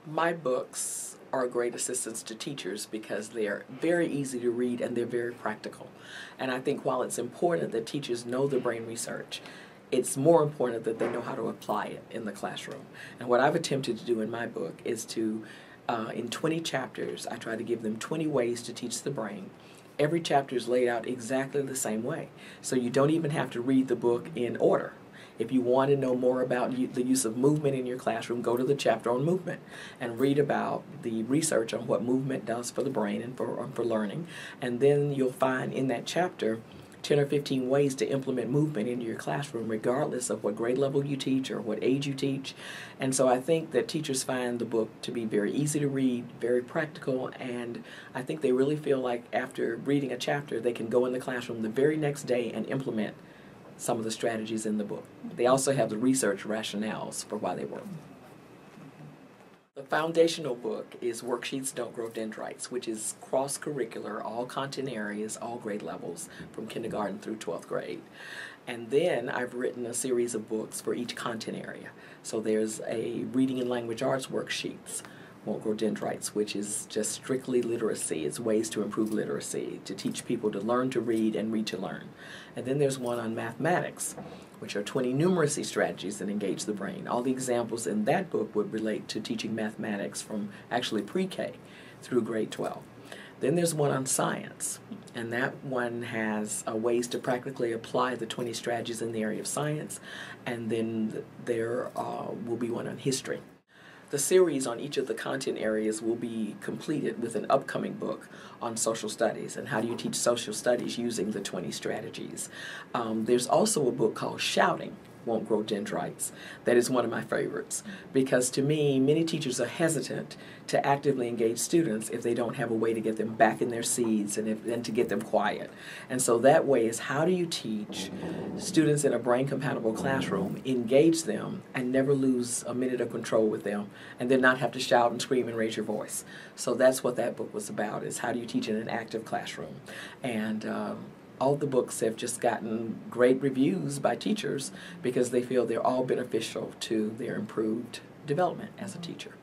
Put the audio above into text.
My books are great assistance to teachers because they're very easy to read and they're very practical. And I think while it's important that teachers know the brain research, it's more important that they know how to apply it in the classroom. And what I've attempted to do in my book is to, in 20 chapters, I try to give them 20 ways to teach the brain. Every chapter is laid out exactly the same way. So you don't even have to read the book in order. If you want to know more about the use of movement in your classroom, go to the chapter on movement and read about the research on what movement does for the brain and for learning. And then you'll find in that chapter 10 or 15 ways to implement movement into your classroom, regardless of what grade level you teach or what age you teach. And so I think that teachers find the book to be very easy to read, very practical, and I think they really feel like after reading a chapter, they can go in the classroom the very next day and implement some of the strategies in the book. They also have the research rationales for why they work. The foundational book is Worksheets Don't Grow Dendrites, which is cross-curricular, all content areas, all grade levels, from kindergarten through 12th grade. And then I've written a series of books for each content area. So there's a reading and language arts worksheets, Won't Grow Dendrites, which is just strictly literacy. It's ways to improve literacy, to teach people to learn to read and read to learn. And then there's one on mathematics, which are 20 numeracy strategies that engage the brain. All the examples in that book would relate to teaching mathematics from actually pre-K through grade 12. Then there's one on science, and that one has ways to practically apply the 20 strategies in the area of science, and then there will be one on history. The series on each of the content areas will be completed with an upcoming book on social studies and how do you teach social studies using the 20 strategies. There's also a book called Shouting Won't Grow Dendrites that is one of my favorites because to me many teachers are hesitant to actively engage students if they don't have a way to get them back in their seats and to get them quiet. And so that way is how do you teach students in a brain compatible classroom, engage them and never lose a minute of control with them and then not have to shout and scream and raise your voice. So that's what that book was about, is how do you teach in an active classroom. And all the books have just gotten great reviews by teachers because they feel they're all beneficial to their improved development as a teacher.